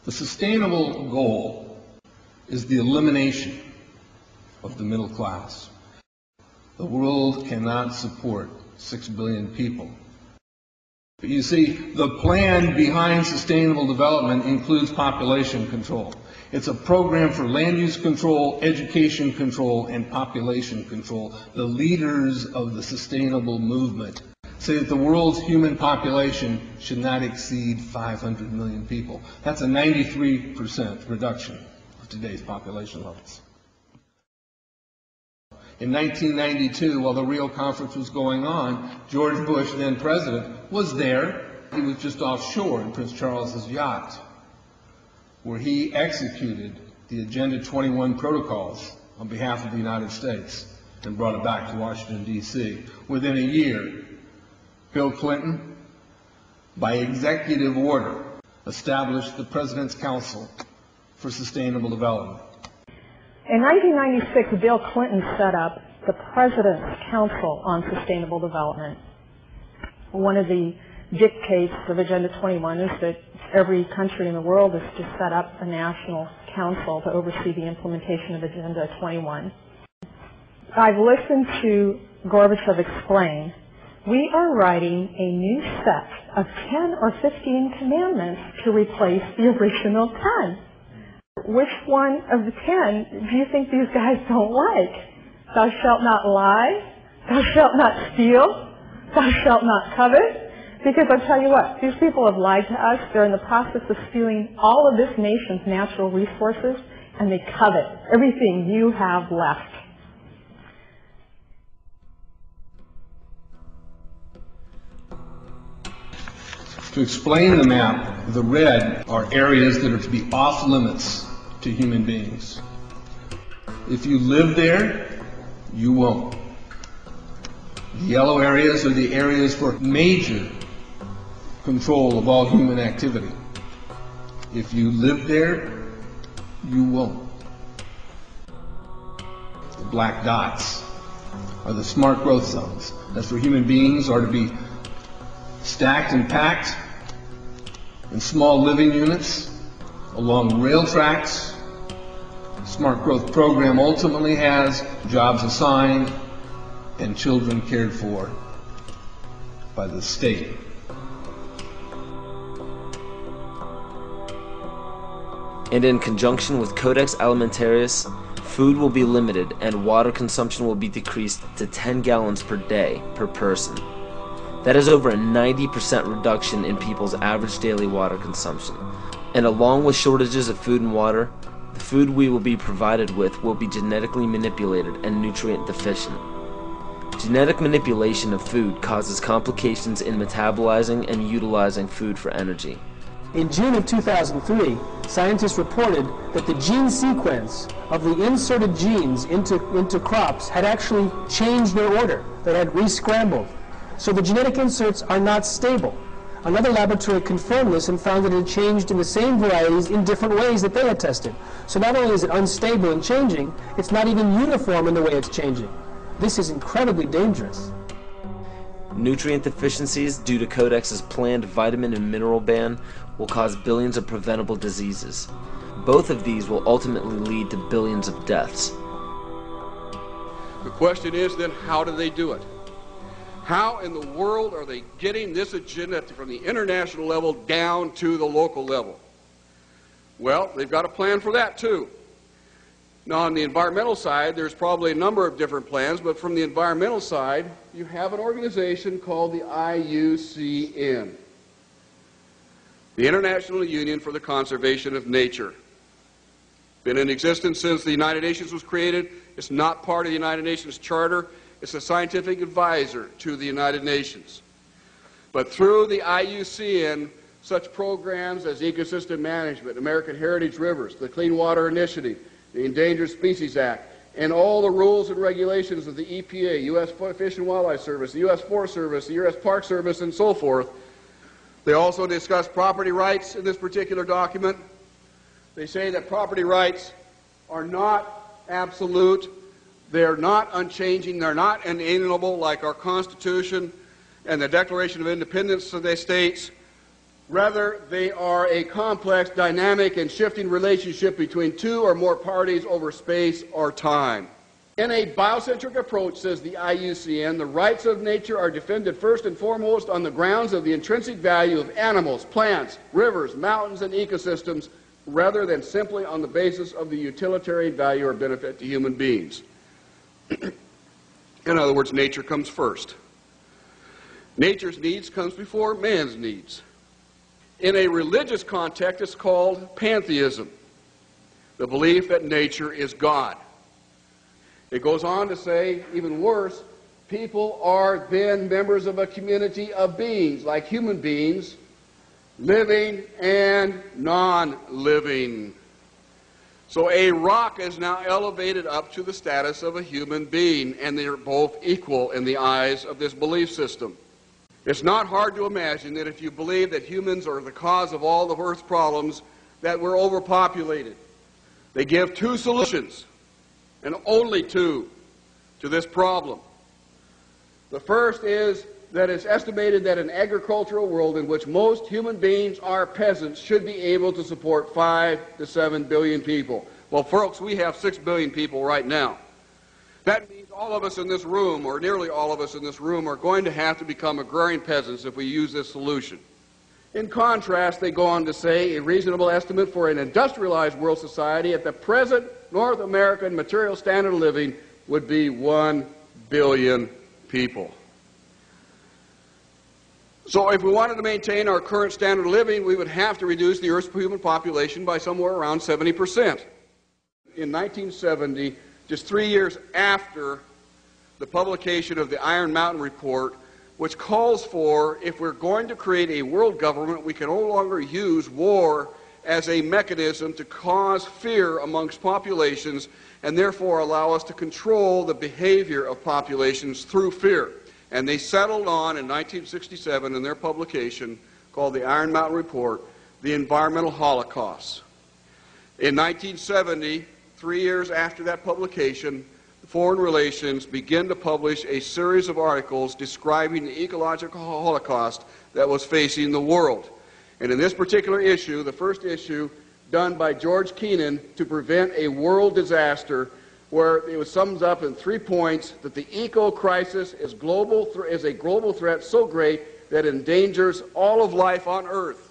The sustainable goal is the elimination of the middle class. The world cannot support 6 billion people. But you see, the plan behind sustainable development includes population control. It's a program for land use control, education control, and population control. The leaders of the sustainable movement say that the world's human population should not exceed 500 million people. That's a 93% reduction of today's population levels. In 1992, while the Rio conference was going on, George Bush, then president, was there. He was just offshore in Prince Charles's yacht, where he executed the Agenda 21 protocols on behalf of the United States and brought it back to Washington, D.C. Within a year, Bill Clinton, by executive order, established the President's Council for Sustainable Development. In 1996, Bill Clinton set up the President's Council on Sustainable Development. One of the dictates of Agenda 21 is that every country in the world is to set up a national council to oversee the implementation of Agenda 21. I've listened to Gorbachev explain, we are writing a new set of 10 or 15 commandments to replace the original 10. Which one of the 10 do you think these guys don't like? Thou shalt not lie, thou shalt not steal, thou shalt not covet. Because I'll tell you what, these people have lied to us. They're in the process of stealing all of this nation's natural resources, and they covet everything you have left. To explain the map, the red are areas that are to be off limits to human beings. If you live there, you won't. The yellow areas are the areas for major control of all human activity. If you live there, you won't. The black dots are the smart growth zones. That's where human beings are to be stacked and packed in small living units along rail tracks. The smart growth program ultimately has jobs assigned and children cared for by the state. And in conjunction with Codex Alimentarius, food will be limited and water consumption will be decreased to 10 gallons per day per person. That is over a 90% reduction in people's average daily water consumption. And along with shortages of food and water, the food we will be provided with will be genetically manipulated and nutrient deficient. Genetic manipulation of food causes complications in metabolizing and utilizing food for energy. In June of 2003, scientists reported that the gene sequence of the inserted genes into crops had actually changed their order. They had re-scrambled. So the genetic inserts are not stable. Another laboratory confirmed this and found that it had changed in the same varieties in different ways that they had tested. So not only is it unstable and changing, it's not even uniform in the way it's changing. This is incredibly dangerous. Nutrient deficiencies due to Codex's planned vitamin and mineral ban will cause billions of preventable diseases. Both of these will ultimately lead to billions of deaths. The question is then, how do they do it? How in the world are they getting this agenda from the international level down to the local level? Well, they've got a plan for that too. Now on the environmental side, there's probably a number of different plans, but from the environmental side, you have an organization called the IUCN, the International Union for the Conservation of Nature. Been in existence since the United Nations was created. It's not part of the United Nations Charter. It's a scientific advisor to the United Nations. But through the IUCN, such programs as ecosystem management, American Heritage Rivers, the Clean Water Initiative, the Endangered Species Act, and all the rules and regulations of the EPA, U.S. Fish and Wildlife Service, the U.S. Forest Service, the U.S. Park Service, and so forth. They also discuss property rights in this particular document. They say that property rights are not absolute, they're not unchanging, they're not inalienable like our Constitution and the Declaration of Independence of the states. Rather, they are a complex, dynamic, and shifting relationship between two or more parties over space or time. In a biocentric approach, says the IUCN, the rights of nature are defended first and foremost on the grounds of the intrinsic value of animals, plants, rivers, mountains, and ecosystems, rather than simply on the basis of the utilitarian value or benefit to human beings. In other words, nature comes first. Nature's needs comes before man's needs. In a religious context, it's called pantheism, the belief that nature is God. It goes on to say, even worse, people are then members of a community of beings, like human beings, living and non-living. So a rock is now elevated up to the status of a human being, and they are both equal in the eyes of this belief system. It's not hard to imagine that if you believe that humans are the cause of all the Earth's problems, that we're overpopulated. They give two solutions, and only two, to this problem. The first is that it's estimated that an agricultural world in which most human beings are peasants should be able to support 5 to 7 billion people. Well, folks, we have 6 billion people right now. That means all of us in this room, or nearly all of us in this room, are going to have to become agrarian peasants if we use this solution. In contrast, they go on to say a reasonable estimate for an industrialized world society at the present North American material standard of living would be 1 billion people. So if we wanted to maintain our current standard of living, we would have to reduce the Earth's human population by somewhere around 70%. In 1970, just 3 years after the publication of the Iron Mountain Report, which calls for, if we're going to create a world government, we can no longer use war as a mechanism to cause fear amongst populations and therefore allow us to control the behavior of populations through fear. And they settled on, in 1967, in their publication called the Iron Mountain Report, the environmental holocaust. In 1970, 3 years after that publication, Foreign Relations began to publish a series of articles describing the ecological holocaust that was facing the world. And in this particular issue, the first issue done by George Kennan to prevent a world disaster, where it sums up in 3 points that the eco-crisis is a global threat so great that it endangers all of life on Earth.